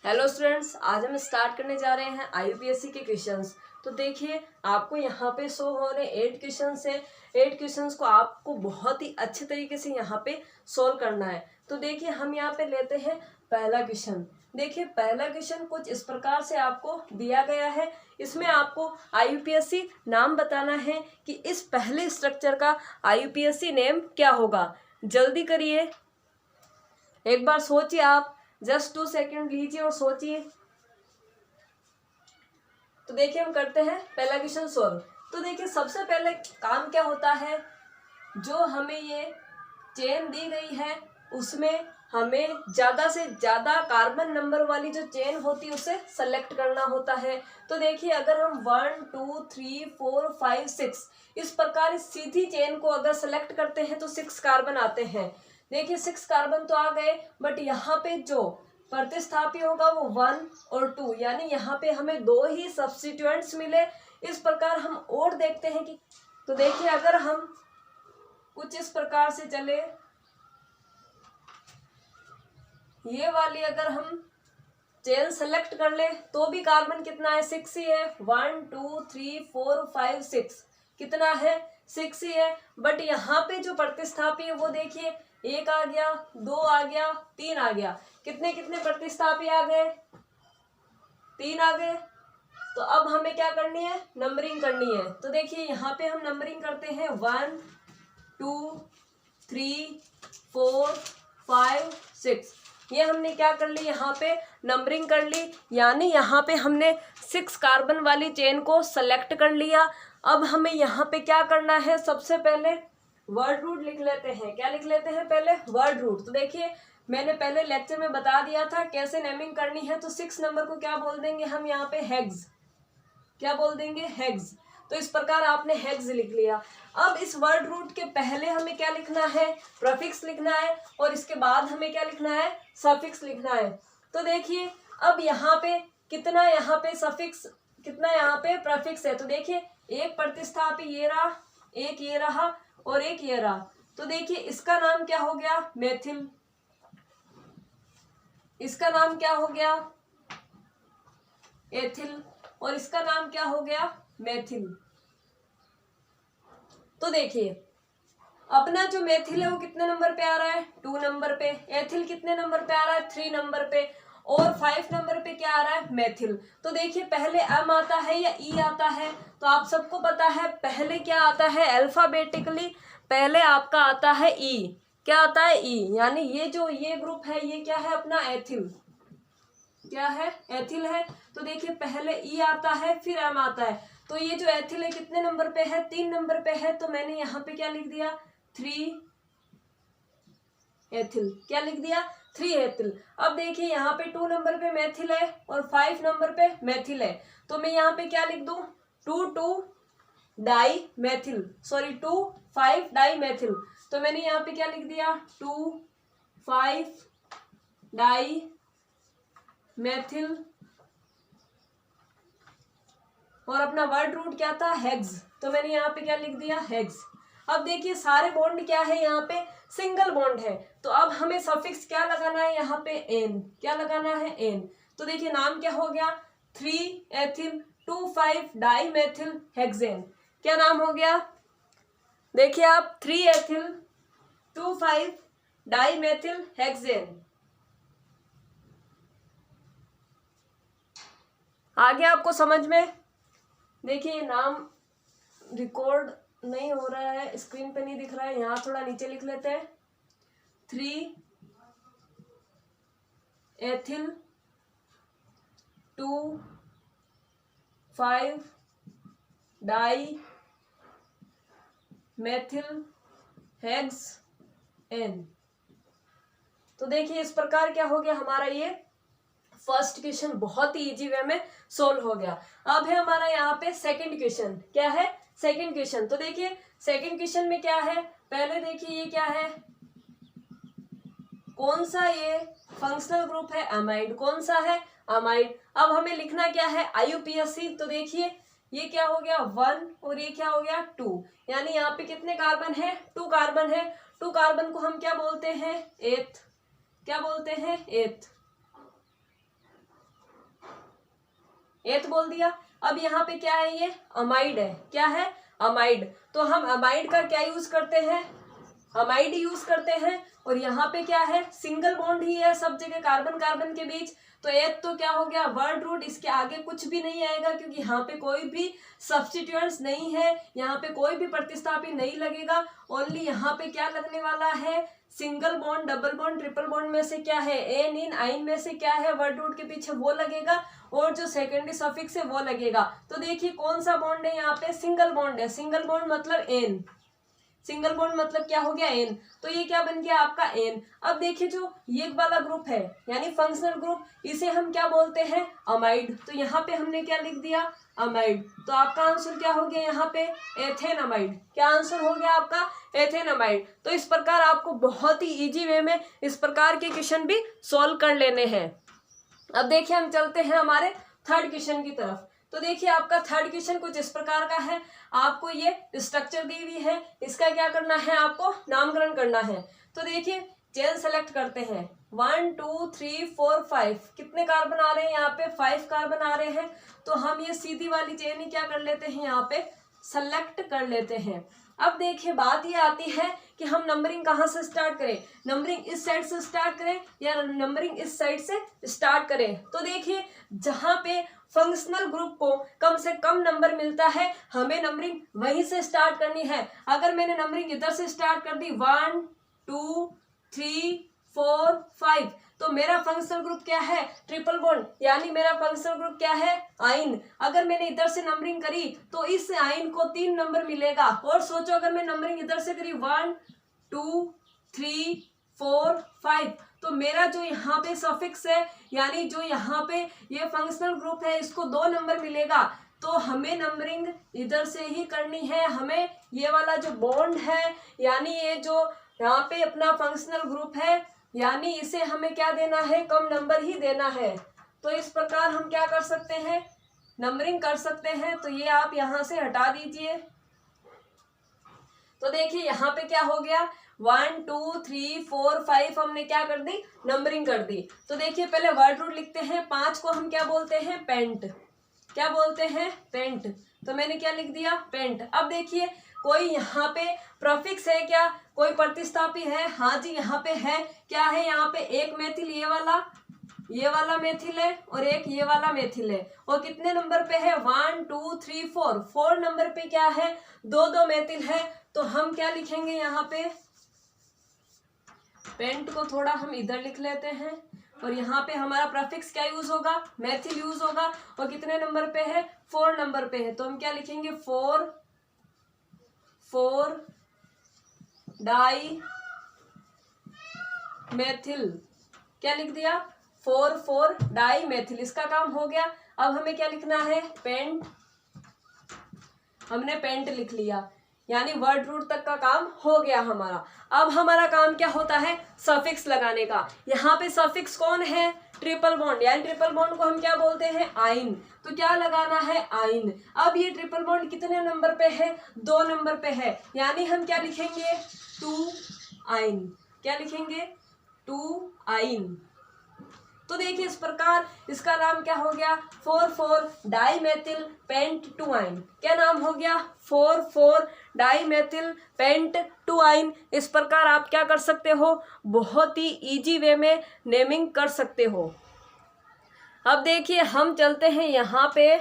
Hello students, आज हम start करने जा रहे हैं आईयूपीएससी के क्वेश्चंस। तो देखिए, आपको यहाँ पे शो हो रहे 8 क्वेश्चंस है। 8 क्वेश्चंस को आपको बहुत ही अच्छे तरीके से यहाँ पे सोल्व करना है। तो देखिए, हम यहाँ पे लेते हैं पहला क्वेश्चन। देखिए, पहला क्वेश्चन कुछ इस प्रकार से आपको दिया गया है। इसमें आपको आईयूपीएससी नाम बताना है कि इस पहले स्ट्रक्चर का आईयूपीएससी नेम क्या होगा। जल्दी करिए, एक बार सोचिए आप, जस्ट 2 सेकेंड लीजिए और सोचिए। तो देखिए, हम करते हैं पहला क्वेश्चन सोल्व। तो देखिए, सबसे पहले काम क्या होता है, जो हमें ये चेन दी गई है उसमें हमें ज़्यादा से ज़्यादा कार्बन नंबर वाली जो चेन होती है उसे सेलेक्ट करना होता है। तो देखिए, अगर हम 1 2 3 4 5 6 इस प्रकार सीधी चेन को अगर सेलेक्ट करते हैं तो 6 कार्बन आते हैं। देखिए, 6 कार्बन तो आ गए, बट यहाँ पे जो प्रतिस्थापी होगा वो 1 और 2, यानी यहाँ पे हमें 2 ही सब्स्टिट्यूएंट्स मिले। इस प्रकार हम और देखते हैं कि, तो देखिए, अगर हम कुछ इस प्रकार से चले, ये वाली अगर हम चेन सेलेक्ट कर ले तो भी कार्बन कितना है, 6 ही है। 1 2 3 4 5 6 कितना है, 6 ही है। बट यहाँ पे जो प्रतिस्थापी है वो देखिए, 1 आ गया, 2 आ गया, 3 आ गया। कितने कितने प्रतिस्थापी आ गए, 3 आ गए। तो अब हमें क्या करनी है, नंबरिंग करनी है। तो देखिए, यहाँ पे हम नंबरिंग करते हैं 1 2 3 4 5 6। ये हमने क्या कर ली, यहाँ पे नंबरिंग कर ली, यानी यहाँ पे हमने 6 कार्बन वाली चेन को सेलेक्ट कर लिया। अब हमें यहाँ पे क्या करना है, सबसे पहले वर्ड रूट लिख लेते हैं। क्या लिख लेते हैं, पहले वर्ड रूट। तो देखिए, मैंने पहले लेक्चर में बता दिया था कैसे नेमिंग करनी है। तो 6 नंबर को क्या बोल देंगे हम यहाँ पे, हेक्स। क्या बोल देंगे, हेक्स। तो इस प्रकार आपने हेक्स लिख लिया। अब इस वर्ड रूट के पहले हमें क्या लिखना है, प्रीफिक्स लिखना है, और इसके बाद हमें क्या लिखना है, सफिक्स लिखना है। तो देखिए, अब यहाँ पे कितना, यहाँ पे सफिक्स कितना, यहाँ पे प्रीफिक्स है। तो देखिए, एक प्रतिस्थापी ये रहा, एक ये रहा और एक ये रहा। तो देखिए, इसका नाम क्या हो गया, मेथिल। इसका नाम क्या हो गया, एथिल। और इसका नाम क्या हो गया, मेथिल। तो देखिए, अपना जो मेथिल है वो कितने नंबर पे आ रहा है, 2 नंबर पे। एथिल कितने नंबर पे आ रहा है, 3 नंबर पे। और 5 नंबर पे क्या आ रहा है, मेथिल। तो देखिए, पहले एम आता है या ई आता है। तो आप सबको पता है पहले क्या आता है, अल्फाबेटिकली पहले आपका आता है ई। क्या आता है, ई। यानी ये जो ये ग्रुप है ये क्या है, अपना एथिल। क्या है, एथिल है। तो देखिए, पहले ई आता है फिर एम आता है। तो ये जो एथिल है कितने नंबर पे है, 3 नंबर पे है। तो मैंने यहाँ पे क्या लिख दिया, 3 एथिल। क्या लिख दिया, 3 एथिल। अब देखिए, यहाँ पे 2 नंबर पे मेथिल है और 5 नंबर पे मेथिल है। तो मैं यहाँ पे क्या लिख दूं, 2 di methyl, sorry 2 5 di methyl. तो मैंने यहाँ पे क्या लिख दिया, 2 5 डाई मेथिल। और अपना वर्ड रूट क्या था, हेक्स। तो मैंने यहाँ पे क्या लिख दिया, हेक्स। अब देखिए, सारे बॉन्ड क्या है, यहाँ पे सिंगल बॉन्ड है। तो अब हमें सफिक्स क्या लगाना है, यहाँ पे एन। क्या लगाना है, एन। तो देखिए, नाम क्या हो गया, 3 एथिल 2 5 डाई मेथिल हेक्सेन। क्या नाम हो गया, देखिए आप, 3 एथिल 2 5 डाई मेथिल हेक्सेन। आ गया आपको समझ में। देखिए, नाम रिकॉर्ड नहीं हो रहा है, स्क्रीन पे नहीं दिख रहा है, यहाँ थोड़ा नीचे लिख लेते हैं। 3 ethyl 2 5 di methyl hexane. तो देखिए, इस प्रकार क्या हो गया हमारा ये फर्स्ट क्वेश्चन, बहुत ही इजी वे में सोल्व हो गया। अब है हमारा यहाँ पे सेकंड क्वेश्चन। क्या है, सेकंड क्वेश्चन। तो देखिए, सेकंड क्वेश्चन में क्या है, पहले देखिए ये क्या है, कौन सा ये फंक्शनल ग्रुप है, अमाइड। कौन सा है, अमाइड। अब हमें लिखना क्या है, आईयूपीएससी। तो देखिए, ये क्या हो गया, 1 और ये क्या हो गया, 2। यानी यहाँ पे कितने कार्बन है, 2 कार्बन है। 2 कार्बन को हम क्या बोलते हैं, एथ। क्या बोलते हैं, एथ। एथ बोल दिया। अब यहाँ पे क्या है, ये अमाइड है, क्या है, अमाइड। तो हम अमाइड का क्या यूज करते हैं, अमाइड यूज करते हैं। और यहाँ पे क्या है, सिंगल बॉन्ड ही है सब जगह कार्बन कार्बन के बीच। तो एथ तो क्या हो गया, वर्ड रूट, इसके आगे कुछ भी नहीं आएगा क्योंकि यहाँ पे कोई भी सब्स्टिट्यूएंट्स नहीं है, यहाँ पे कोई भी प्रतिस्थापी नहीं लगेगा। ओनली यहाँ पे क्या लगने वाला है, single bond, double bond, triple bond में से क्या है, एन इन आइन में से क्या है, वर्ड रूट के पीछे वो लगेगा और जो सेकेंडरी सफिक्स है वो लगेगा। तो देखिए कौन सा बॉन्ड है, यहाँ पे सिंगल बॉन्ड है। सिंगल बॉन्ड मतलब एन, सिंगल बॉन्ड मतलब क्या हो गया, एन। तो ये क्या बन गया आपका एन। अब देखिए जो ये वाला ग्रुप है यानी फंक्शनल ग्रुप, इसे हम क्या बोलते हैं, अमाइड। तो यहाँ पे हमने क्या लिख दिया, अमाइड। तो आपका आंसर क्या हो गया यहाँ पे, एथेनमाइड। क्या आंसर हो गया आपका, एथेनमाइड। तो इस प्रकार आपको बहुत ही इजी वे में इस प्रकार के क्वेश्चन भी सॉल्व कर लेने हैं। अब देखिए हम चलते हैं हमारे थर्ड क्वेश्चन की तरफ। तो देखिए आपका थर्ड क्वेश्चन कुछ इस प्रकार का है। आपको ये स्ट्रक्चर दी हुई है, इसका क्या करना है, आपको नामकरण करना है। तो देखिए चेन सेलेक्ट करते हैं, 1 2 3 4 5, कितने कार्बन आ रहे हैं यहाँ पे, 5 कार्बन आ रहे हैं। तो हम ये सीधी वाली चेन ही क्या कर लेते हैं, यहाँ पे सेलेक्ट कर लेते हैं। अब देखिए बात ये आती है कि हम नंबरिंग कहाँ से स्टार्ट करें, नंबरिंग इस साइड से स्टार्ट करें या नंबरिंग इस साइड से स्टार्ट करें। तो देखिए जहाँ पे फंक्शनल ग्रुप को कम से कम नंबर मिलता है हमें नंबरिंग वहीं से स्टार्ट करनी है। अगर मैंने नंबरिंग इधर से स्टार्ट कर दी 1 2 3 4 5, तो मेरा फंक्शनल ग्रुप क्या है, ट्रिपल बॉन्ड, यानी मेरा फंक्शनल ग्रुप क्या है, आइन। अगर मैंने इधर से नंबरिंग करी तो इस आइन को 3 नंबर मिलेगा। और सोचो अगर मैं नंबरिंग इधर से करी 1 2 3 4 5, तो मेरा जो यहाँ पे सफिक्स है यानी जो यहाँ पे ये फंक्शनल ग्रुप है इसको 2 नंबर मिलेगा। तो हमें नंबरिंग इधर से ही करनी है। हमें ये वाला जो बॉन्ड है यानी ये जो यहाँ पे अपना फंक्शनल ग्रुप है यानी इसे हमें क्या देना है, कम नंबर ही देना है। तो इस प्रकार हम क्या कर सकते हैं, नंबरिंग कर सकते हैं। तो ये आप यहाँ से हटा दीजिए। तो देखिए यहाँ पे क्या हो गया, 1 2 3 4 5 हमने क्या कर दी, नंबरिंग कर दी। तो देखिए पहले वर्ड रूट लिखते हैं, 5 को हम क्या बोलते हैं, पेंट। क्या बोलते हैं, पेंट। तो मैंने क्या लिख दिया, पेंट। अब देखिए कोई यहाँ पे प्रोफिक्स है क्या, कोई प्रतिस्थापी है, हाँ जी यहाँ पे है। क्या है यहाँ पे, एक मेथिल ये वाला मेथिल है और एक ये वाला मेथिल है। और कितने नंबर पे है, 1 2 3 4, 4 नंबर पे क्या है, 2 मेथिल है। तो हम क्या लिखेंगे यहाँ पे, पेंट को थोड़ा हम इधर लिख लेते हैं और यहाँ पे हमारा प्रीफिक्स क्या यूज होगा, मेथिल यूज होगा। और कितने नंबर पे है, 4 नंबर पे है। तो हम क्या लिखेंगे, 4 डाई मेथिल। क्या लिख दिया, 4 डाई मेथिल। इसका काम हो गया। अब हमें क्या लिखना है, पेंट। हमने पेंट लिख लिया यानी वर्ड रूट तक का काम हो गया हमारा। अब हमारा काम क्या होता है, सफिक्स लगाने का। यहाँ पे सफिक्स कौन है, ट्रिपल बॉन्ड, यानी ट्रिपल बॉन्ड को हम क्या बोलते हैं, आइन। तो क्या लगाना है, आइन। अब ये ट्रिपल बॉन्ड कितने नंबर पे है, 2 नंबर पे है, यानी हम क्या लिखेंगे, 2 आइन। क्या लिखेंगे, 2 आइन। तो देखिए इस प्रकार इसका नाम क्या हो गया, 4 डाई मेथिल पेंट 2 आइन। क्या नाम हो गया, 4 डाई मेथिल पेंट 2 आइन। इस प्रकार आप क्या कर सकते हो, बहुत ही इजी वे में नेमिंग कर सकते हो। अब देखिए हम चलते हैं यहाँ पे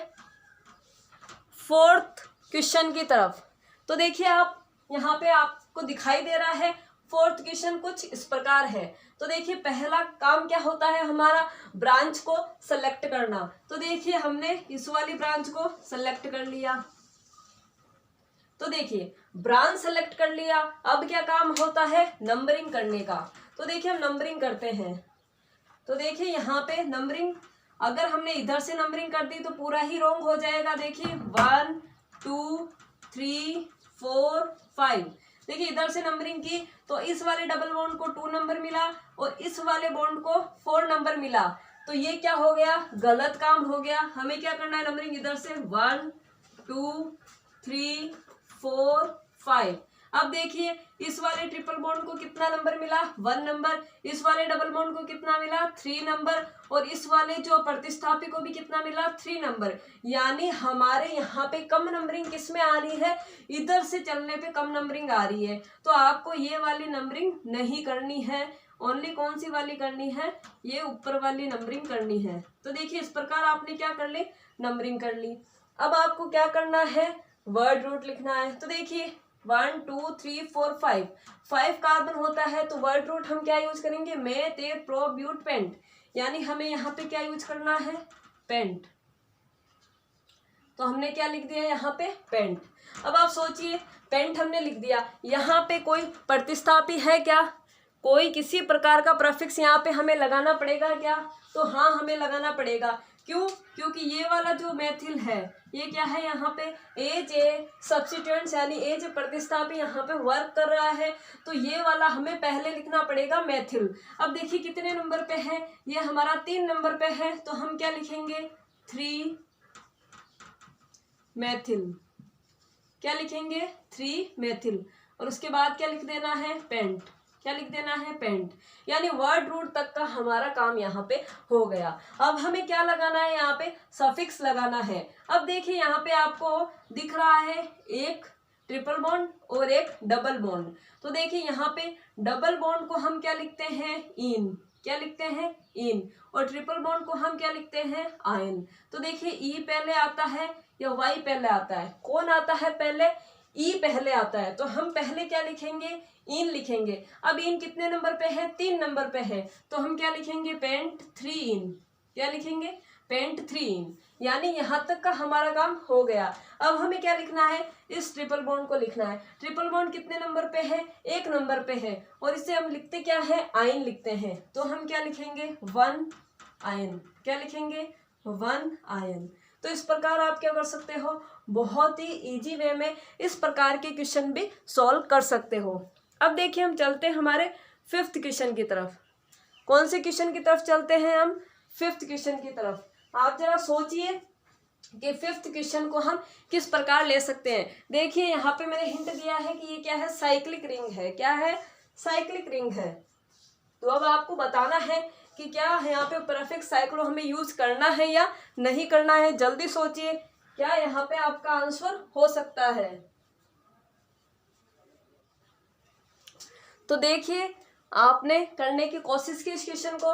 4th क्वेश्चन की तरफ। तो देखिए आप यहाँ पे आपको दिखाई दे रहा है 4th क्वेश्चन कुछ इस प्रकार है। तो देखिए पहला काम क्या होता है हमारा, ब्रांच को सेलेक्ट करना। तो देखिए हमने इस वाली ब्रांच को सेलेक्ट कर लिया। तो देखिए ब्रांच सेलेक्ट कर लिया। अब क्या काम होता है, नंबरिंग करने का। तो देखिए हम नंबरिंग करते हैं। तो देखिए यहाँ पे नंबरिंग अगर हमने इधर से नंबरिंग कर दी तो पूरा ही रॉन्ग हो जाएगा। देखिए 1 2 3 4 5। देखिए इधर से नंबरिंग की तो इस वाले डबल बॉन्ड को 2 नंबर मिला और इस वाले बॉन्ड को 4 नंबर मिला। तो ये क्या हो गया, गलत काम हो गया। हमें क्या करना है, नंबरिंग इधर से 1 2 3 4 5। अब देखिए इस वाले ट्रिपल बॉन्ड को कितना नंबर मिला, 1 नंबर, इस वाले डबल बॉन्ड को कितना मिला, 3 नंबर, और इस वाले जो प्रतिस्थापी को भी कितना मिला, 3 नंबर। यानी हमारे यहाँ पे कम नंबरिंग किस में आ रही है, इधर से चलने पे कम नंबरिंग आ रही है। तो आपको ये वाली नंबरिंग नहीं करनी है, ओनली कौन सी वाली करनी है, ये ऊपर वाली नंबरिंग करनी है। तो देखिए इस प्रकार आपने क्या कर ली, नंबरिंग कर ली। अब आपको क्या करना है, वर्ड रूट लिखना है। तो देखिए 1 2 3 4 5 कार्बन होता है, तो वर्ड रूट हम क्या यूज करेंगे, मेथ एथ प्रो ब्यूट पेंट, यानी हमें यहाँ पे क्या यूज करना है, पेंट। तो हमने क्या लिख दिया यहाँ पे, पेंट। अब आप सोचिए पेंट हमने लिख दिया, यहाँ पे कोई प्रतिस्थापी है क्या, कोई किसी प्रकार का प्रीफिक्स यहाँ पे हमें लगाना पड़ेगा क्या, तो हाँ हमें लगाना पड़ेगा। क्यों, क्योंकि ये वाला जो मेथिल है ये क्या है, यहाँ पे एज ए सब्स्टिट्यूएंट्स यानी एज प्रतिस्थापी यहाँ पे वर्क कर रहा है, तो ये वाला हमें पहले लिखना पड़ेगा मेथिल। अब देखिए कितने नंबर पे है, ये हमारा 3 नंबर पे है, तो हम क्या लिखेंगे, 3 मेथिल, क्या लिखेंगे, 3 मेथिल, और उसके बाद क्या लिख देना है, पेंट, क्या लिख देना है, पेंट। यानी वर्ड रूट तक का हमारा काम यहाँ पे हो गया। अब हमें क्या लगाना है, यहाँ पे सफिक्स लगाना है। अब देखिए यहाँ पे आपको दिख रहा है एक ट्रिपल बॉन्ड और एक डबल बॉन्ड। तो देखिए यहाँ पे डबल बॉन्ड को हम क्या लिखते हैं, इन, क्या लिखते हैं, इन, और ट्रिपल बॉन्ड को हम क्या लिखते हैं, आयन। तो देखिए ई पहले आता है या वाई पहले आता है, कौन आता है पहले, ई पहले आता है, तो हम पहले क्या लिखेंगे, इन लिखेंगे। अब इन कितने नंबर पे है, 3 नंबर पे है, तो हम क्या लिखेंगे, पेंट 3 इन, क्या लिखेंगे, पेंट 3 इन। यानी यहाँ तक का हमारा काम हो गया। अब हमें क्या लिखना है, इस ट्रिपल बॉन्ड को लिखना है। ट्रिपल बॉन्ड कितने नंबर पे है, 1 नंबर पे है, और इसे हम लिखते क्या है, आयन लिखते हैं। तो हम क्या लिखेंगे, 1 आयन, क्या लिखेंगे, 1 आयन। तो इस प्रकार आप क्या कर सकते हो, बहुत ही इजी वे में इस प्रकार के क्वेश्चन भी सॉल्व कर सकते हो। अब देखिए हम चलते हैं हमारे 5th क्वेश्चन की तरफ। कौन से क्वेश्चन की तरफ चलते हैं हम, 5th क्वेश्चन की तरफ। आप जरा सोचिए कि 5th क्वेश्चन को हम किस प्रकार ले सकते हैं। देखिए यहाँ पे मैंने हिंट दिया है कि ये क्या है, साइक्लिक रिंग है, क्या है, साइक्लिक रिंग है। तो अब आपको बताना है कि क्या यहाँ पे प्रीफिक्स साइक्लो हमें यूज करना है या नहीं करना है। जल्दी सोचिए, क्या यहाँ पे आपका आंसर हो सकता है। तो देखिए आपने करने की कोशिश की इस क्वेश्चन को।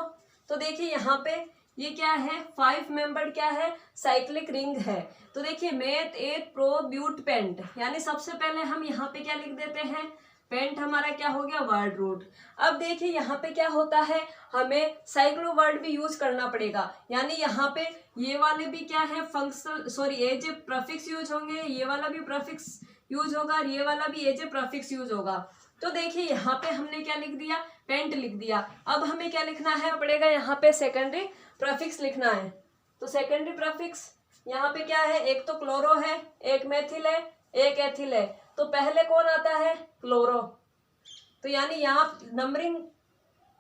तो देखिए यहाँ पे ये क्या है, 5 मेंबर्ड क्या है, साइक्लिक रिंग है। तो देखिए मेथ एथ प्रो ब्यूट पेंट, यानी सबसे पहले हम यहाँ पे क्या लिख देते हैं, पेंट हमारा क्या हो गया, वर्ड रूट। अब देखिए यहाँ पे क्या होता है, हमें साइक्लो वर्ड भी यूज करना पड़ेगा, यानी यहाँ पे ये वाले भी क्या है, functional sorry as a prefix use होंगे, ये वाला भी प्रीफिक्स यूज होगा और ये वाला भी एज ए प्रीफिक्स यूज होगा। तो देखिए यहाँ पे हमने क्या लिख दिया, पेंट लिख दिया। अब हमें क्या लिखना है पड़ेगा, यहाँ पे सेकेंडरी प्रीफिक्स लिखना है। तो सेकेंडरी प्रीफिक्स यहाँ पे क्या है, एक तो क्लोरो है, एक मेथिल है, एक एथिल है। तो पहले कौन आता है, क्लोरो। तो यानी यहाँ नंबरिंग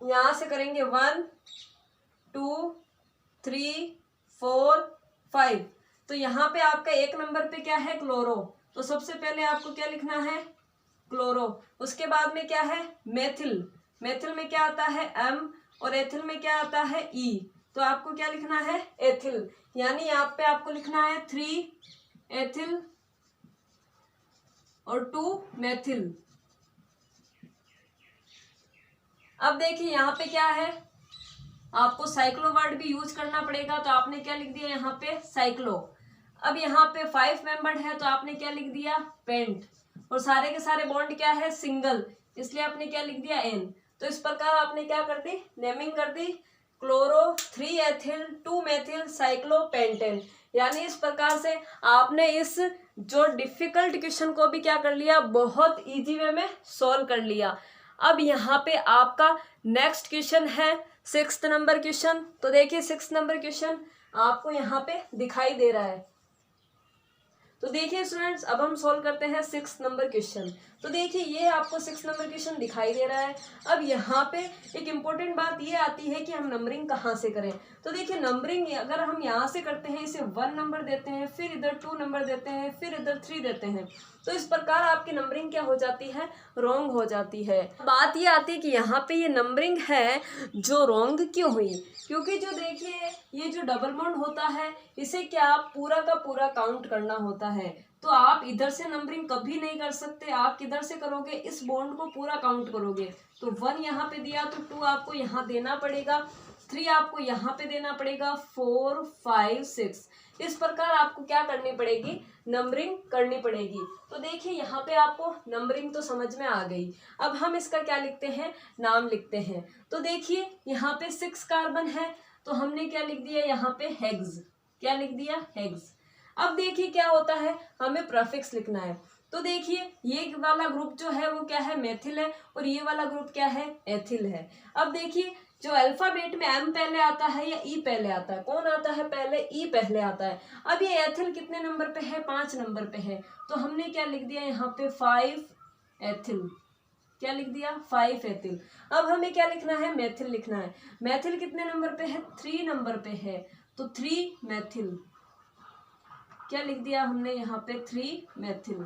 यहाँ से करेंगे 1 2 3 4 5। तो यहाँ पे आपका 1 नंबर पे क्या है, क्लोरो। तो सबसे पहले आपको क्या लिखना है, क्लोरो। उसके बाद में क्या है, मेथिल। मेथिल में क्या आता है, एम, और एथिल में क्या आता है, ई। तो आपको क्या लिखना है, एथिल। यानी यहाँ पे आपको लिखना है 3 एथिल और 2 मेथिल। अब देखिए यहाँ पे क्या है, आपको साइक्लो वर्ड भी यूज करना पड़ेगा। तो आपने क्या लिख दिया यहाँ पे, साइक्लो। अब यहाँ पे 5 मेंबर्ड है, तो आपने क्या लिख दिया, पेंट। और सारे के सारे बॉन्ड क्या है, सिंगल, इसलिए आपने क्या लिख दिया, एन। तो इस प्रकार आपने क्या कर दी, नेमिंग कर दी, chloro 3 ethyl 2 methyl cyclopentane. यानी इस प्रकार से आपने इस जो डिफिकल्ट क्वेश्चन को भी क्या कर लिया, बहुत इजी वे में सॉल्व कर लिया। अब यहाँ पे आपका नेक्स्ट क्वेश्चन है 6th नंबर क्वेश्चन। तो देखिए 6th नंबर क्वेश्चन आपको यहाँ पे दिखाई दे रहा है। तो देखिए स्टूडेंट्स, अब हम सॉल्व करते हैं 6th नंबर क्वेश्चन। तो देखिए ये आपको 6 नंबर क्वेश्चन दिखाई दे रहा है। अब यहाँ पे एक इम्पोर्टेंट बात ये आती है कि हम नंबरिंग कहाँ से करें। तो देखिए नंबरिंग अगर हम यहाँ से करते हैं, इसे 1 नंबर देते हैं, फिर इधर 2 नंबर देते हैं, फिर इधर 3 देते हैं, तो इस प्रकार आपकी नंबरिंग क्या हो जाती है, रॉन्ग हो जाती है। बात ये आती है कि यहाँ पे ये नंबरिंग है जो रॉन्ग क्यों हुई, क्योंकि जो देखिए ये जो डबल बॉन्ड होता है इसे क्या पूरा का पूरा काउंट करना होता है। तो आप इधर से नंबरिंग कभी नहीं कर सकते, आप किधर से करोगे, इस बॉन्ड को पूरा काउंट करोगे। तो 1 यहाँ पे दिया तो 2 आपको यहाँ देना पड़ेगा, 3 आपको यहाँ पे देना पड़ेगा, 4 5 6 इस प्रकार आपको क्या करनी पड़ेगी, नंबरिंग करनी पड़ेगी। तो देखिए यहाँ पे आपको नंबरिंग तो समझ में आ गई। अब हम इसका क्या लिखते हैं, नाम लिखते हैं। तो देखिए यहाँ पे 6 कार्बन है तो हमने क्या लिख दिया यहाँ पे, हेक्स। क्या लिख दिया, हेक्स। अब देखिए क्या होता है, हमें प्रीफिक्स लिखना है। तो देखिए ये वाला ग्रुप जो है वो क्या है, मेथिल है, और ये वाला ग्रुप क्या है, एथिल है। अब देखिए जो अल्फाबेट में एम पहले आता है या ई पहले आता है, कौन आता है पहले, ई पहले आता है। अब ये एथिल कितने नंबर पे है, 5 नंबर पे है, तो हमने क्या लिख दिया यहाँ पे, 5 एथिल। क्या लिख दिया, 5 एथिल। अब हमें क्या लिखना है, मेथिल लिखना है। मेथिल कितने नंबर पे है, 3 नंबर पे है, तो 3 मेथिल। क्या लिख दिया हमने यहाँ पे, 3 मेथिल।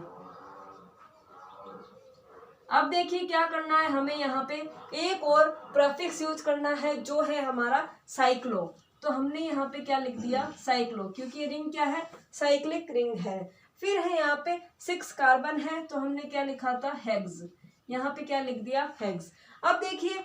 अब देखिए क्या करना है, हमें यहाँ पे एक और प्रीफिक्स यूज करना है जो है हमारा साइक्लो। तो हमने यहाँ पे क्या लिख दिया, साइक्लो, क्योंकि ये रिंग क्या है, साइक्लिक रिंग है। फिर है यहाँ पे 6 कार्बन है तो हमने क्या लिखा था, हेक्स। यहाँ पे क्या लिख दिया, हेक्स। अब देखिए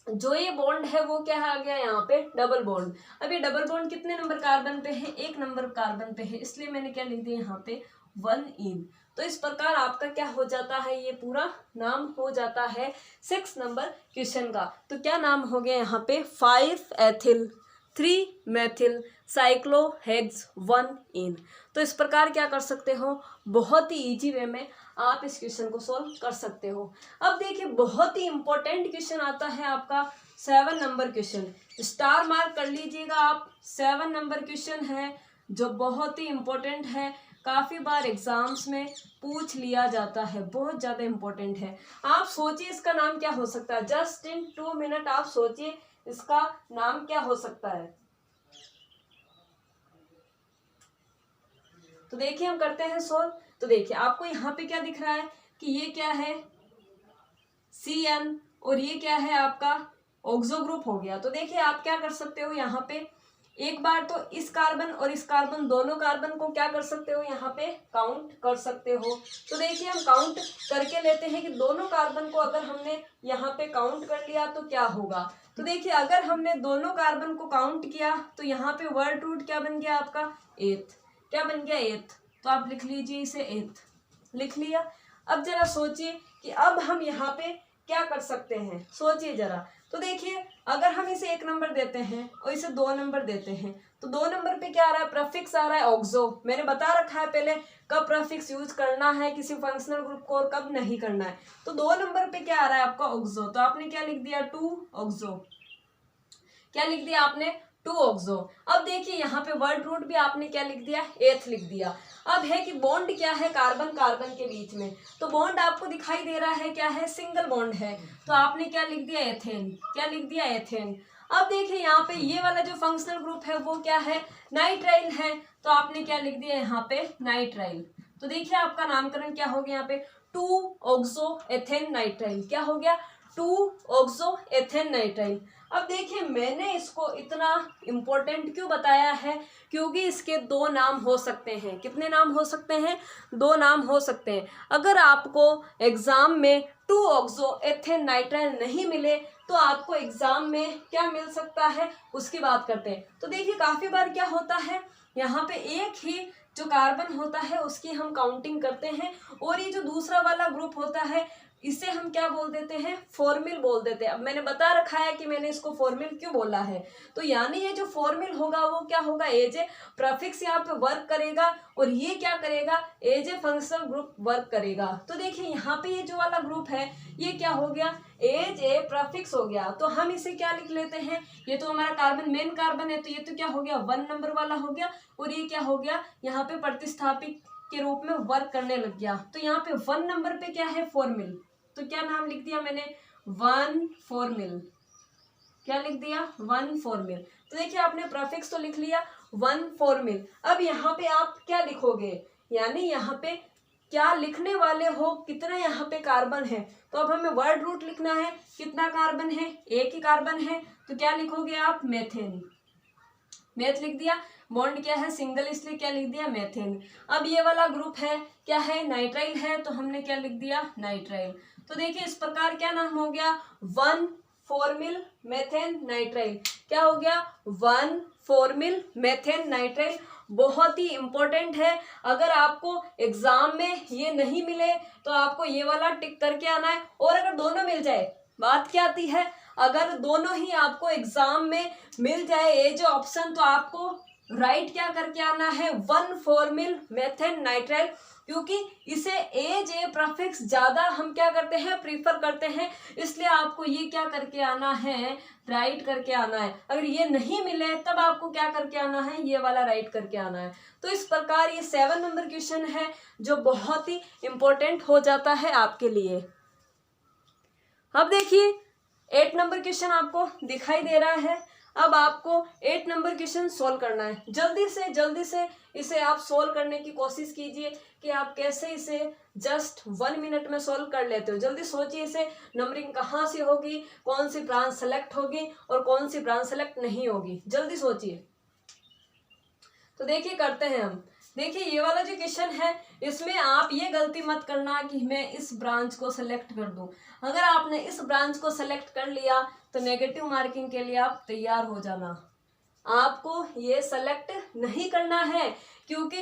जो ये बॉन्ड है वो क्या आ गया यहाँ पे, डबल बॉन्ड। अब ये डबल बॉन्ड कितने नंबर कार्बन पे है, 1 नंबर कार्बन पे है, इसलिए मैंने क्या लिख दिया यहाँ पे, 1 इन। तो इस प्रकार आपका क्या हो जाता है, ये पूरा नाम हो जाता है 6 नंबर क्वेश्चन का। तो क्या नाम हो गया यहाँ पे, 5 एथिल, 3 मेथिल, साइक्लो, हेक्स, 1 इन। तो इस प्रकार क्या कर सकते हो, बहुत ही इजी वे में आप इस क्वेश्चन को सॉल्व कर सकते हो। अब देखिए बहुत ही इंपॉर्टेंट क्वेश्चन आता है आपका 7 नंबर क्वेश्चन, स्टार मार्क कर लीजिएगा आप। 7 नंबर क्वेश्चन है जो बहुत ही इंपॉर्टेंट है, काफ़ी बार एग्जाम्स में पूछ लिया जाता है, बहुत ज़्यादा इंपॉर्टेंट है। आप सोचिए इसका नाम क्या हो सकता है, जस्ट इन 2 मिनट आप सोचिए इसका नाम क्या हो सकता है। तो देखिए हम करते हैं सोल्व। तो देखिए आपको यहाँ पे क्या दिख रहा है कि ये क्या है, CN, और ये क्या है आपका ऑक्सो ग्रुप हो गया। तो देखिए आप क्या कर सकते हो, यहाँ पे एक बार तो इस कार्बन और इस कार्बन, दोनों कार्बन को क्या कर सकते हो, यहाँ पे काउंट कर सकते हो। तो देखिए हम काउंट करके लेते हैं कि दोनों कार्बन को अगर हमने यहाँ पे काउंट कर लिया तो क्या होगा। तो देखिए अगर हमने दोनों कार्बन को काउंट किया तो यहाँ पे वर्ड रूट क्या बन गया आपका, 8। क्या बन गया, 8। तो आप लिख लीजिए इसे, 8 लिख लिया। अब जरा सोचिए कि अब हम यहाँ पे क्या कर सकते हैं, सोचिए जरा। तो देखिए अगर हम इसे 1 नंबर देते हैं और इसे 2 नंबर देते हैं तो 2 नंबर पे क्या आ रहा है, प्रीफिक्स आ रहा है ऑक्सो। मैंने बता रखा है पहले कब प्रीफिक्स यूज करना है किसी फंक्शनल ग्रुप को और कब नहीं करना है। तो 2 नंबर पे क्या आ रहा है आपका, ऑक्सो। तो आपने क्या लिख दिया, 2 ऑक्सो। क्या लिख दिया आपने, 2 ऑक्सो। अब देखिए यहाँ पे वर्ड रूट भी आपने क्या लिख दिया, 8 लिख दिया। अब है कि बॉन्ड क्या है कार्बन कार्बन के बीच में, तो बॉन्ड आपको दिखाई दे रहा है क्या है, सिंगल बॉन्ड है। तो आपने क्या लिख दिया, एथेन। क्या लिख दिया, एथेन। अब देखिए यहाँ पे ये वाला जो फंक्शनल ग्रुप है वो क्या है, नाइट्राइल है। तो आपने क्या लिख दिया यहाँ पे, नाइट्राइल। तो देखिए आपका नामकरण क्या हो गया यहाँ पे, 2 ऑक्सो एथेन नाइट्राइल। क्या हो गया, 2 ऑक्सो एथेन नाइट्राइल। अब देखिए मैंने इसको इतना इम्पोर्टेंट क्यों बताया है, क्योंकि इसके 2 नाम हो सकते हैं। कितने नाम हो सकते हैं, 2 नाम हो सकते हैं। अगर आपको एग्जाम में 2 ऑक्सो एथेन नाइट्राइल नहीं मिले तो आपको एग्जाम में क्या मिल सकता है उसकी बात करते हैं। तो देखिए काफ़ी बार क्या होता है, यहाँ पे एक ही जो कार्बन होता है उसकी हम काउंटिंग करते हैं और ये जो दूसरा वाला ग्रुप होता है इसे हम क्या बोल देते हैं, फॉर्मिल बोल देते हैं। अब मैंने बता रखा है कि मैंने इसको फॉर्मिल क्यों बोला है। तो यानी ये जो फॉर्मिल होगा वो क्या होगा, एज ए प्रीफिक्स यहाँ पे वर्क करेगा और ये क्या करेगा, as a functional group work करेगा। तो देखिए यहाँ पे ये जो वाला ग्रुप है ये क्या हो गया, एज ए प्रीफिक्स हो गया। तो हम इसे क्या लिख लेते हैं, ये तो हमारा कार्बन मेन कार्बन है तो ये तो क्या हो गया, 1 नंबर वाला हो गया। और ये क्या हो गया, यहाँ पे प्रतिस्थापित के रूप में वर्क करने लग गया। तो यहाँ पे 1 नंबर पे क्या है, फॉर्मिल, तो क्या नाम लिख दिया मैंने, 1 फॉर्मिल। क्या लिख दिया, 1 फॉर्मिल। तो देखिए आपने प्रीफिक्स तो लिख लिया 1 फॉर्मिल। अब यहाँ पे आप क्या लिखोगे, यानी यहाँ पे क्या लिखने वाले हो, कितना यहाँ पे कार्बन है। तो अब हमें वर्ड रूट लिखना है, कितना कार्बन है, एक ही कार्बन है। तो क्या लिखोगे आप, मेथेन। मेथ लिख दिया, बॉन्ड क्या है, सिंगल, इसलिए क्या लिख दिया, मेथेन। अब ये वाला ग्रुप है, क्या है, नाइट्राइल है, तो हमने क्या लिख दिया, नाइट्राइल। तो देखिए इस प्रकार क्या नाम हो गया, 1 फॉर्मिल मेथेन नाइट्राइल। क्या हो गया, 1 फॉर्मिल मेथेन नाइट्राइल। बहुत ही इंपॉर्टेंट है, अगर आपको एग्जाम में ये नहीं मिले तो आपको ये वाला टिक करके आना है। और अगर दोनों मिल जाए, बात क्या आती है, अगर दोनों ही आपको एग्जाम में मिल जाए ए जो ऑप्शन, तो आपको राइट क्या करके आना है, 1 फॉर्मिल मेथेन नाइट्राइल। क्योंकि इसे ए जे प्रीफिक्स ज्यादा हम क्या करते हैं, प्रीफर करते हैं, इसलिए आपको ये क्या करके आना है, राइट करके आना है। अगर ये नहीं मिले तब आपको क्या करके आना है, ये वाला राइट करके आना है। तो इस प्रकार ये 7 नंबर क्वेश्चन है जो बहुत ही इंपॉर्टेंट हो जाता है आपके लिए। अब देखिए 8 नंबर क्वेश्चन आपको दिखाई दे रहा है। अब आपको 8 नंबर क्वेश्चन सोल्व करना है। जल्दी से इसे आप सोल्व करने की कोशिश कीजिए कि आप कैसे इसे जस्ट 1 मिनट में सोल्व कर लेते हो। जल्दी सोचिए इसे नंबरिंग कहाँ से होगी, कौन सी ब्रांच सेलेक्ट होगी और कौन सी ब्रांच सेलेक्ट नहीं होगी, जल्दी सोचिए। तो देखिए करते हैं हम। देखिए ये वाला जो क्वेश्चन है, इसमें आप ये गलती मत करना कि मैं इस ब्रांच को सेलेक्ट कर दूं। अगर आपने इस ब्रांच को सेलेक्ट कर लिया तो नेगेटिव मार्किंग के लिए आप तैयार हो जाना। आपको ये सेलेक्ट नहीं करना है, क्योंकि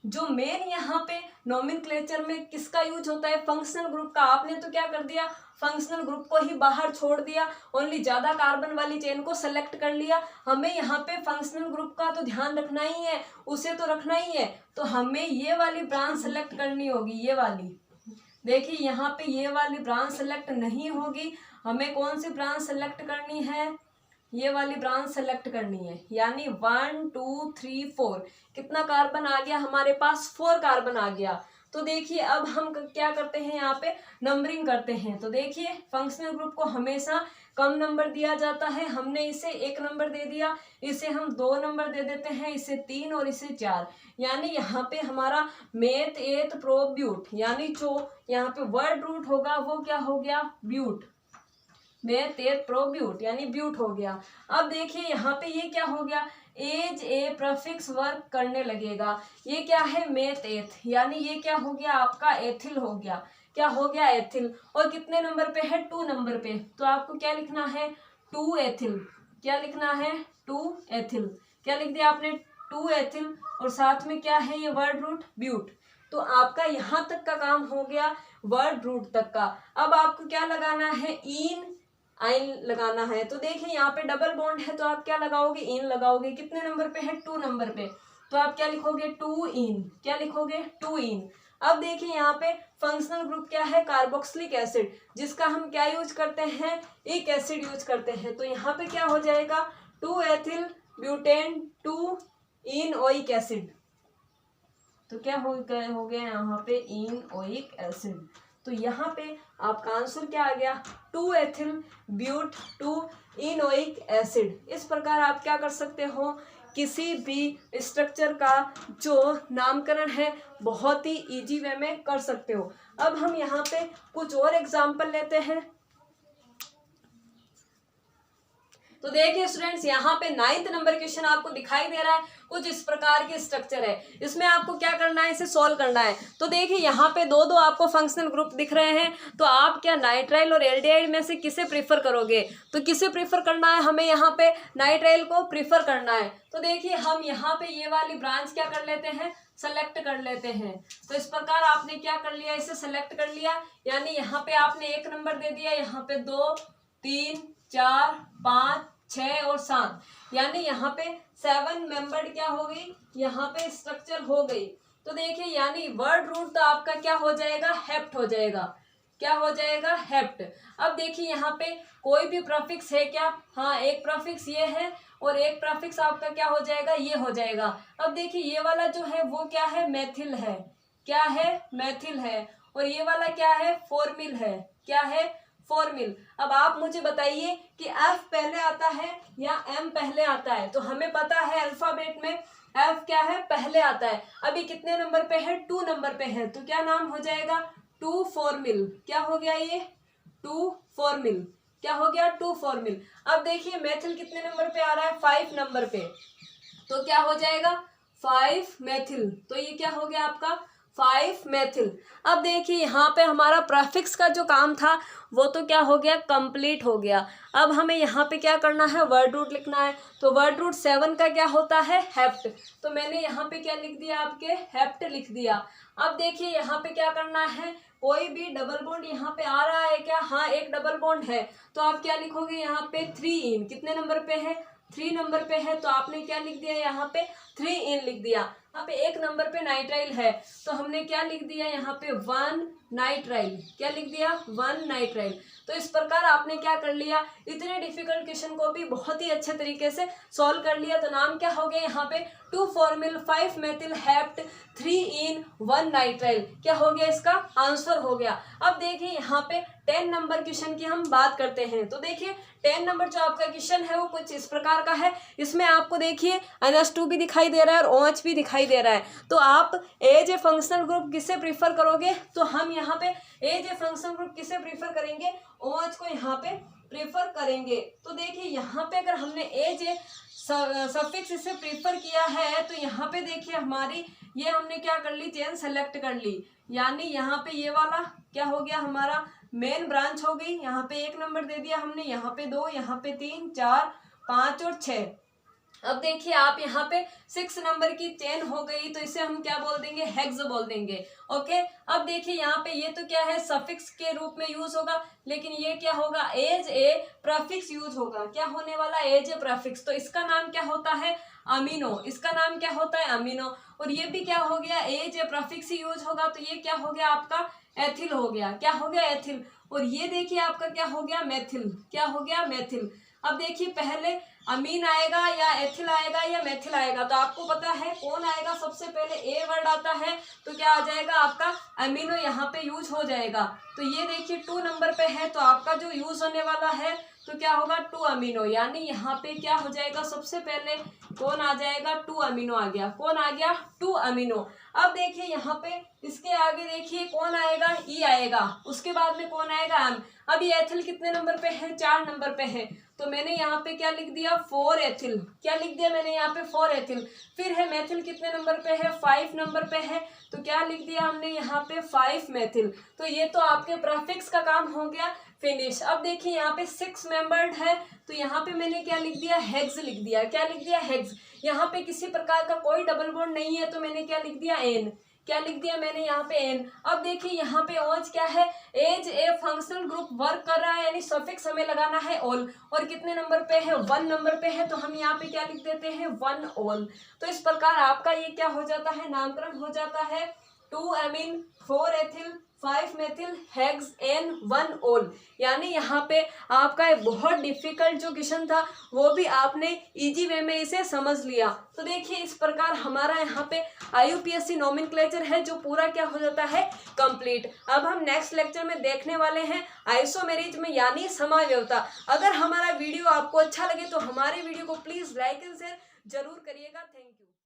जो मेन यहाँ पे नोमेनक्लेचर में किसका यूज होता है, फंक्शनल ग्रुप का। आपने तो क्या कर दिया, फंक्शनल ग्रुप को ही बाहर छोड़ दिया, ओनली ज्यादा कार्बन वाली चेन को सेलेक्ट कर लिया। हमें यहाँ पे फंक्शनल ग्रुप का तो ध्यान रखना ही है, उसे तो रखना ही है। तो हमें ये वाली ब्रांच सेलेक्ट करनी होगी, ये वाली। देखिए यहाँ पे ये वाली ब्रांच सेलेक्ट नहीं होगी, हमें कौन सी ब्रांच सेलेक्ट करनी है, ये वाली ब्रांच सेलेक्ट करनी है। यानी 1 2 3 4 कितना कार्बन आ गया हमारे पास, 4 कार्बन आ गया। तो देखिए अब हम क्या करते हैं, यहाँ पे नंबरिंग करते हैं। तो देखिए फंक्शनल ग्रुप को हमेशा कम नंबर दिया जाता है, हमने इसे 1 नंबर दे दिया, इसे हम 2 नंबर दे देते हैं, इसे 3 और इसे 4। यानी यहाँ पे हमारा मेथ एथ प्रो ब्यूट, यानी जो यहाँ पे वर्ड रूट होगा वो क्या हो गया, ब्यूट। मेथ एथ प्रो ब्यूट यानी ब्यूट हो गया। अब देखिए यहाँ पे ये क्या हो गया, एज ए प्रीफिक्स वर्क करने लगेगा। ये क्या है, मेथ एथ, यानी ये क्या हो गया आपका, एथिल हो गया। क्या हो गया, एथिल। और कितने नंबर पे है, 2 नंबर पे। तो आपको क्या लिखना है, 2 एथिल। क्या लिखना है, 2 एथिल। क्या लिख दिया आपने, 2 एथिल। और साथ में क्या है, ये वर्ड रूट ब्यूट। तो आपका यहाँ तक का काम हो गया, वर्ड रूट तक का। अब आपको क्या लगाना है, इन आइन लगाना है। तो देखिए यहाँ पे डबल बॉन्ड है, तो आप क्या लगाओगे, इन लगाओगे। कितने नंबर पे है, 2 नंबर पे। तो आप क्या लिखोगे, 2 इन। क्या लिखोगे, 2 इन। अब देखिए यहाँ पे फंक्शनल ग्रुप क्या है, कार्बोक्सिलिक एसिड, जिसका हम क्या यूज करते हैं, एक एसिड यूज करते हैं। तो यहाँ पे क्या हो जाएगा, 2 एथिल ब्यूटेन 2 इन ओइक एसिड। तो क्या हो गया यहाँ पे, इन ओइक एसिड। तो यहाँ पे आपका आंसर क्या आ गया, 2 एथिल ब्यूट 2 इनोइक एसिड। इस प्रकार आप क्या कर सकते हो, किसी भी स्ट्रक्चर का जो नामकरण है बहुत ही इजी वे में कर सकते हो। अब हम यहाँ पे कुछ और एग्जाम्पल लेते हैं। तो देखिए स्टूडेंट्स, यहाँ पे 9th नंबर क्वेश्चन आपको दिखाई दे रहा है। कुछ इस प्रकार की स्ट्रक्चर है, इसमें आपको क्या करना है, इसे सॉल्व करना है। तो देखिए यहाँ पे दो आपको फंक्शनल ग्रुप दिख रहे हैं। तो आप क्या नाइट्राइल और एल्डिहाइड में से किसे प्रीफर करोगे, तो किसे प्रीफर करना है, हमें यहाँ पे नाइट्राइल को प्रीफर करना है। तो देखिए हम यहाँ पे ये वाली ब्रांच क्या कर लेते हैं, सेलेक्ट कर लेते हैं। तो इस प्रकार आपने क्या कर लिया, इसे सेलेक्ट कर लिया। यानी यहाँ पे आपने 1 नंबर दे दिया, यहाँ पे 2 3 4 5 6 और 7, यानी यहाँ पे 7 मेंबर्ड क्या हो गई, यहाँ पे स्ट्रक्चर हो गई। तो देखिए यानी वर्ड रूट तो आपका क्या हो जाएगा, हेप्ट हो जाएगा। क्या हो जाएगा, हेप्ट। अब देखिए यहाँ पे कोई भी प्रीफिक्स है क्या, हाँ एक प्रीफिक्स ये है और एक प्रीफिक्स आपका क्या हो जाएगा, ये हो जाएगा। अब देखिए ये वाला जो है वो क्या है, मेथिल है, क्या है, मेथिल है। और ये वाला क्या है, फॉर्मिल है, क्या है, फॉर्मिल। अब आप मुझे बताइए कि एफ पहले आता है या एम पहले आता है। तो हमें पता है अल्फाबेट में एफ क्या है, पहले आता है। अभी कितने नंबर पे है, 2 नंबर पे है, तो क्या नाम हो जाएगा, 2 फॉर्मिल। क्या हो गया ये, 2 फॉर्मिल। क्या हो गया, 2 फॉर्मिल। अब देखिए मेथिल कितने नंबर पे आ रहा है, 5 नंबर पे, तो क्या हो जाएगा, 5 मेथिल। तो ये क्या हो गया आपका, 5 मेथिल। अब देखिए यहाँ पे हमारा प्रीफिक्स का जो काम था वो तो क्या हो गया, कंप्लीट हो गया। अब हमें यहाँ पे क्या करना है, वर्ड रूट लिखना है। तो वर्ड रूट 7 का क्या होता है, हेप्ट। तो मैंने यहाँ पे क्या लिख दिया, आपके हेप्ट लिख दिया। अब देखिए यहाँ पे क्या करना है, कोई भी डबल बॉन्ड यहाँ पे आ रहा है क्या, हाँ एक डबल बॉन्ड है, तो आप क्या लिखोगे यहाँ पे, 3 इन। कितने नंबर पे है, 3 नंबर पे है, तो आपने क्या लिख दिया यहाँ पे, 3 इन लिख दिया। यहाँ पे 1 नंबर पे नाइट्राइल है, तो हमने क्या लिख दिया यहाँ पे, 1 नाइट्राइल। क्या लिख दिया, 1 नाइट्राइल। तो इस प्रकार आपने क्या कर लिया, इतने डिफिकल्ट क्वेश्चन को भी बहुत ही अच्छे तरीके से सॉल्व कर लिया। तो नाम क्या हो गया यहाँ पे, 2 फॉर्मिल 5 मेथिल हेप्ट 3 इन 1 नाइट्राइल। क्या हो गया, इसका आंसर हो गया। अब देखिए यहाँ पे 10 नंबर क्वेश्चन की हम बात करते हैं। तो देखिए 10 नंबर जो आपका क्वेश्चन है वो कुछ इस प्रकार का है। इसमें आपको देखिए NH2 भी दिखाई दे रहा है और OH भी दिखाई दे रहा है। तो आप एज ए फंक्शनल ग्रुप किसे प्रीफर करोगे, तो हम यहाँ पे एज ए फंक्शनल ग्रुप किसे प्रीफर करेंगे, OH को यहाँ पे प्रीफर करेंगे। तो देखिए यहाँ पे अगर हमने एज ए सफिक्स इसे प्रीफर किया है, तो यहाँ पे देखिए हमारी ये हमने क्या कर ली, चेन सेलेक्ट कर ली। यानी यहाँ पे ये वाला क्या हो गया, हमारा मेन ब्रांच हो गई। यहाँ पे 1 नंबर दे दिया हमने, यहाँ पे 2, यहाँ पे 3, 4, 5 और 6। अब देखिए आप यहाँ पे 6 नंबर की चेन हो गई, तो इसे हम क्या बोल देंगे, हेक्स बोल देंगे। ओके। अब देखिए यहाँ पे ये तो क्या है, सफिक्स के रूप में यूज होगा, लेकिन ये क्या होगा, एज ए प्रीफिक्स यूज होगा। क्या होने वाला, एज ए प्रीफिक्स। तो इसका नाम क्या होता है, अमीनो। इसका नाम क्या होता है, अमीनो। और ये भी क्या हो गया, एज ए प्रीफिक्स ही यूज होगा, तो ये क्या हो गया आपका, एथिल हो गया। क्या हो गया, एथिल। और ये देखिए आपका क्या हो गया, मेथिल। क्या हो गया, मेथिल। अब देखिए पहले अमीन आएगा या एथिल आएगा या मेथिल आएगा, तो आपको पता है कौन आएगा, सबसे पहले ए वर्ड आता है, तो क्या आ जाएगा आपका, अमीनो यहाँ पे यूज हो जाएगा। तो ये देखिए 2 नंबर पे है, तो आपका जो यूज होने वाला है तो क्या होगा, 2 अमीनो। यानी यहाँ पे क्या हो जाएगा, सबसे पहले कौन आ जाएगा, 2 अमीनो आ गया। कौन आ गया, 2 अमीनो। अब देखिए यहाँ पे इसके आगे देखिए कौन आएगा, ई आएगा। उसके बाद में कौन आएगा, एम। अब ये एथिल कितने नंबर पे है, 4 नंबर पे है, तो मैंने यहाँ पे क्या लिख दिया, 4 एथिल। क्या लिख दिया मैंने यहाँ पे, 4 एथिल। फिर है मेथिल कितने नंबर पे है, 5 नंबर पे है, तो क्या लिख दिया हमने यहाँ पे, 5 मेथिल। तो ये तो आपके प्रीफिक्स का काम हो गया फिनिश। अब देखिए यहाँ पे 6 मेंबर्ड है, तो यहाँ पे मैंने क्या लिख दिया, हेक्स लिख दिया। क्या लिख दिया, हेक्स। यहाँ पे किसी प्रकार का कोई डबल बॉन्ड नहीं है, तो मैंने क्या लिख दिया, एन। क्या लिख दिया मैंने यहाँ पे, एन। अब देखिए यहाँ पे OH क्या है, as a functional group work कर रहा है, यानी सफिक्स हमें लगाना है ऑल। और कितने नंबर पे है, 1 नंबर पे है, तो हम यहाँ पे क्या लिख देते हैं, 1 ऑल। तो इस प्रकार आपका ये क्या हो जाता है, नामकरण हो जाता है 2 amine 4 ethyl 5 methyl hexane 1 ol. यानी यहाँ पे आपका एक बहुत डिफिकल्ट जो क्वेश्चन था वो भी आपने इजी वे में इसे समझ लिया। तो देखिए इस प्रकार हमारा यहाँ पे IUPAC नोमेनक्लेचर है जो पूरा क्या हो जाता है, कंप्लीट। अब हम नेक्स्ट लेक्चर में देखने वाले हैं आइसोमेरिज में यानी समाव्यवता। अगर हमारा वीडियो आपको अच्छा लगे तो हमारे वीडियो को प्लीज लाइक एंड शेयर जरूर करिएगा। Thank you.